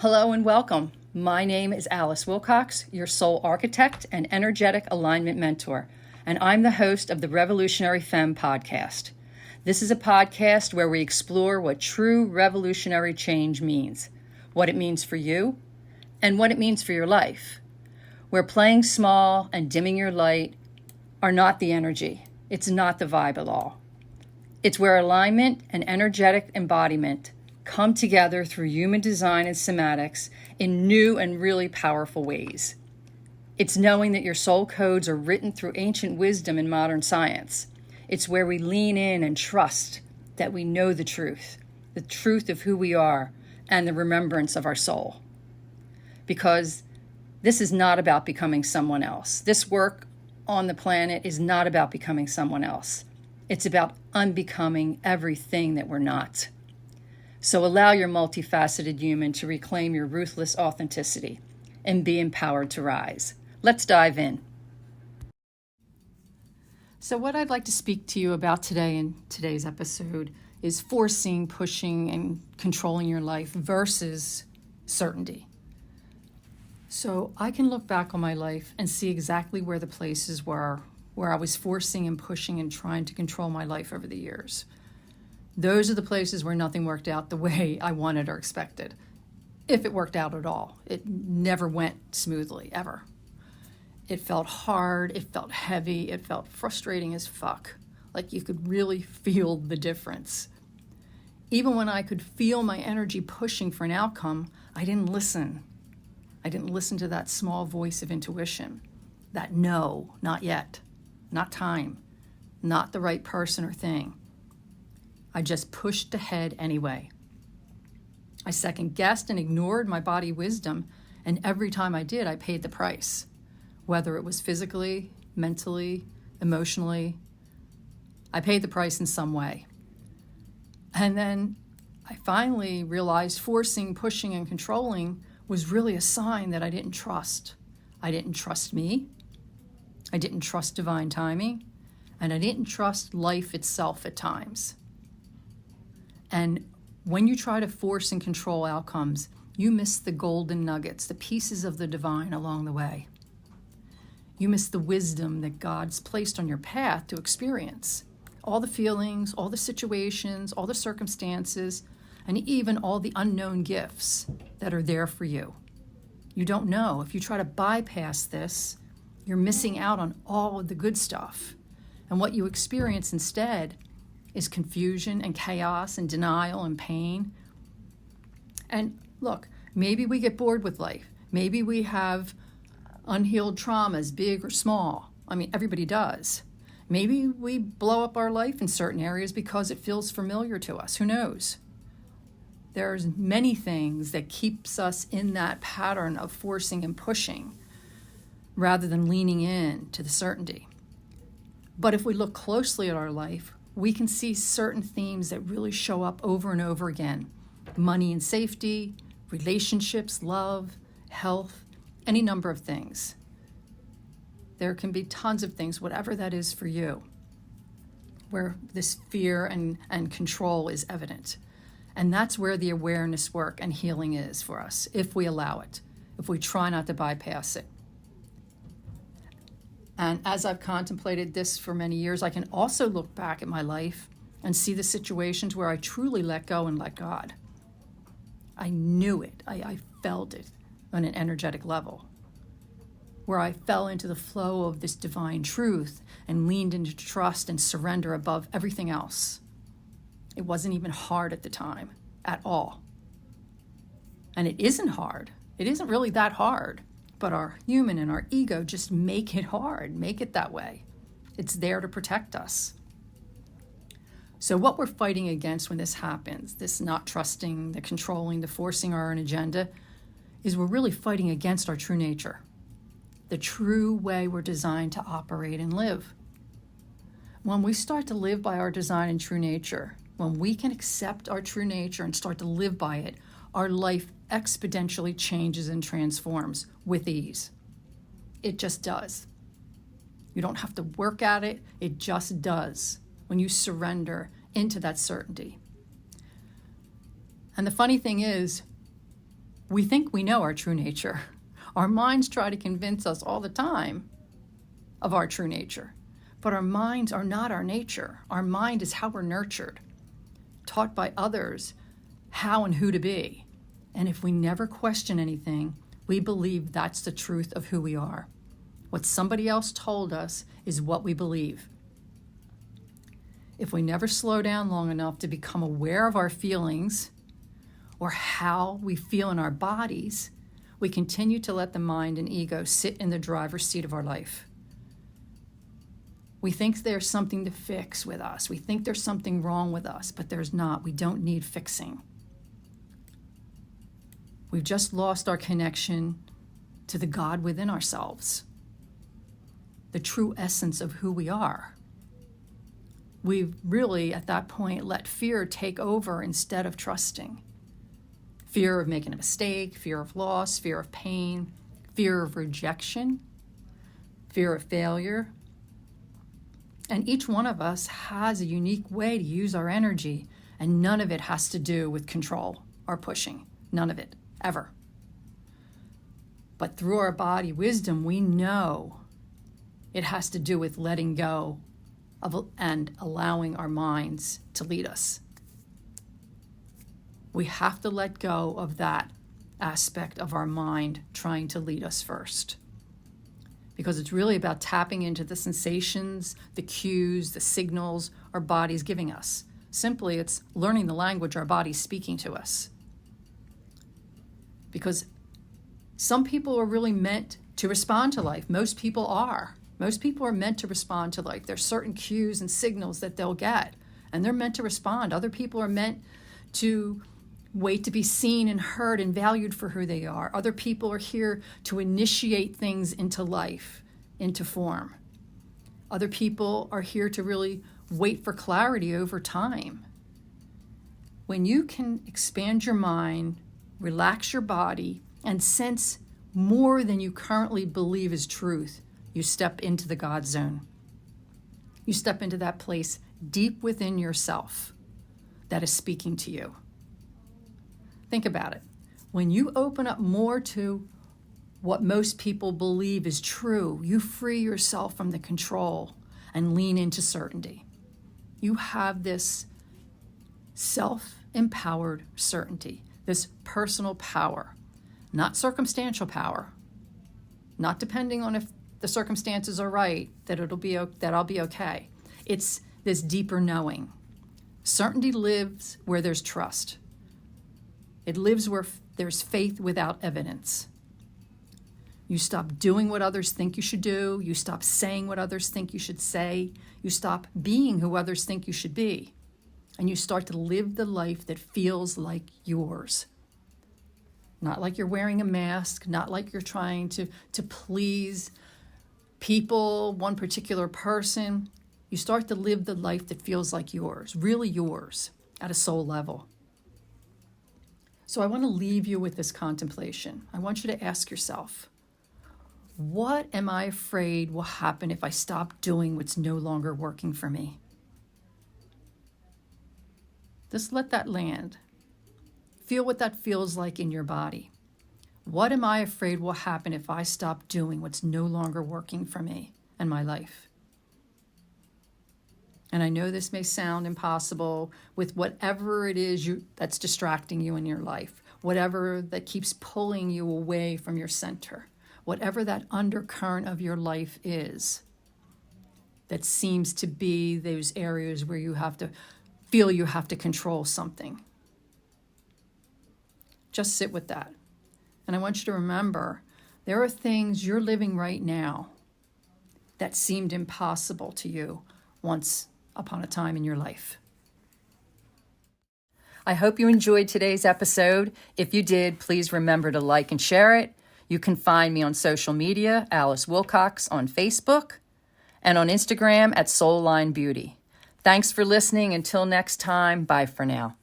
Hello and welcome. My name is Alice Wilcox, your soul architect and energetic alignment mentor, and I'm the host of the Revolutionary Femme podcast. This is a podcast where we explore what true revolutionary change means, what it means for you, and what it means for your life. Where playing small and dimming your light are not the energy. It's not the vibe at all. It's where alignment and energetic embodiment come together through human design and somatics in new and really powerful ways. It's knowing that your soul codes are written through ancient wisdom and modern science. It's where we lean in and trust that we know the truth of who we are, and the remembrance of our soul. Because this is not about becoming someone else. This work on the planet is not about becoming someone else. It's about unbecoming everything that we're not. So allow your multifaceted human to reclaim your ruthless authenticity and be empowered to rise. Let's dive in. So what I'd like to speak to you about today in today's episode is forcing, pushing, and controlling your life versus certainty. So I can look back on my life and see exactly where the places were where I was forcing and pushing and trying to control my life over the years. Those are the places where nothing worked out the way I wanted or expected, if it worked out at all. It never went smoothly, ever. It felt hard, it felt heavy, it felt frustrating as fuck. Like you could really feel the difference. Even when I could feel my energy pushing for an outcome, I didn't listen. I didn't listen to that small voice of intuition. That no, not yet, not time, not the right person or thing. I just pushed ahead anyway. I second-guessed and ignored my body wisdom, and every time I did, I paid the price. Whether it was physically, mentally, emotionally, I paid the price in some way. And then I finally realized forcing, pushing, and controlling was really a sign that I didn't trust. I didn't trust me. I didn't trust divine timing. And I didn't trust life itself at times. And when you try to force and control outcomes, you miss the golden nuggets, the pieces of the divine along the way. You miss the wisdom that God's placed on your path to experience. All the feelings, all the situations, all the circumstances, and even all the unknown gifts that are there for you. You don't know. If you try to bypass this, you're missing out on all of the good stuff. And what you experience instead is confusion and chaos and denial and pain. And look, maybe we get bored with life. Maybe we have unhealed traumas, big or small. I mean, everybody does. Maybe we blow up our life in certain areas because it feels familiar to us. Who knows? There's many things that keeps us in that pattern of forcing and pushing rather than leaning in to the certainty. But if we look closely at our life, we can see certain themes that really show up over and over again. Money and safety, relationships, love, health, any number of things. There can be tons of things, whatever that is for you, where this fear and control is evident. And that's where the awareness work and healing is for us, if we allow it, if we try not to bypass it. And as I've contemplated this for many years, I can also look back at my life and see the situations where I truly let go and let God. I knew it. I felt it on an energetic level, where I fell into the flow of this divine truth and leaned into trust and surrender above everything else. It wasn't even hard at the time, at all. And it isn't hard. It isn't really that hard. But our human and our ego just make it hard, make it that way. It's there to protect us. So what we're fighting against when this happens, this not trusting, the controlling, the forcing our own agenda, is we're really fighting against our true nature, the true way we're designed to operate and live. When we start to live by our design and true nature, when we can accept our true nature and start to live by it, our life exponentially changes and transforms with ease. It just does. You don't have to work at it. It just does when you surrender into that certainty. And the funny thing is, We think we know our true nature. Our minds try to convince us all the time of our true nature. But our minds are not our nature. Our mind is how we're nurtured, taught by others how and who to be. And if we never question anything, we believe that's the truth of who we are. What somebody else told us is what we believe. If we never slow down long enough to become aware of our feelings or how we feel in our bodies, we continue to let the mind and ego sit in the driver's seat of our life. We think there's something to fix with us. We think there's something wrong with us, but there's not. We don't need fixing. We've just lost our connection to the God within ourselves, the true essence of who we are. We've really, at that point, let fear take over instead of trusting. Fear of making a mistake, fear of loss, fear of pain, fear of rejection, fear of failure. And each one of us has a unique way to use our energy, and none of it has to do with control or pushing. None of it, ever. But through our body wisdom, we know it has to do with letting go of and allowing our minds to lead us. We have to let go of that aspect of our mind trying to lead us first. Because it's really about tapping into the sensations, the cues, the signals our body's giving us. Simply, it's learning the language our body's speaking to us. Because some people are really meant to respond to life. Most people are. Most people are meant to respond to life. There's certain cues and signals that they'll get, and they're meant to respond. Other people are meant to wait to be seen and heard and valued for who they are. Other people are here to initiate things into life, into form. Other people are here to really wait for clarity over time. When you can expand your mind, relax your body, and sense more than you currently believe is truth, you step into the God zone. You step into that place deep within yourself that is speaking to you. Think about it. When you open up more to what most people believe is true, you free yourself from the control and lean into certainty. You have this self-empowered certainty, this personal power, not circumstantial power, not depending on if the circumstances are right, that I'll be okay. It's this deeper knowing. Certainty lives where there's trust. It lives where there's faith without evidence. You stop doing what others think you should do. You stop saying what others think you should say. You stop being who others think you should be. And you start to live the life that feels like yours. Not like you're wearing a mask, not like you're trying to please people, one particular person. You start to live the life that feels like yours, really yours, at a soul level. So I want to leave you with this contemplation. I want you to ask yourself, what am I afraid will happen if I stop doing what's no longer working for me? Just let that land. Feel what that feels like in your body. What am I afraid will happen if I stop doing what's no longer working for me and my life? And I know this may sound impossible with whatever it is that's distracting you in your life, whatever that keeps pulling you away from your center, whatever that undercurrent of your life is that seems to be those areas where you have to feel you have to control something. Just sit with that. And I want you to remember, there are things you're living right now that seemed impossible to you once upon a time in your life. I hope you enjoyed today's episode. If you did, please remember to like and share it. You can find me on social media, Alice Wilcox on Facebook, and on Instagram at Soulline Beauty. Thanks for listening. Until next time, bye for now.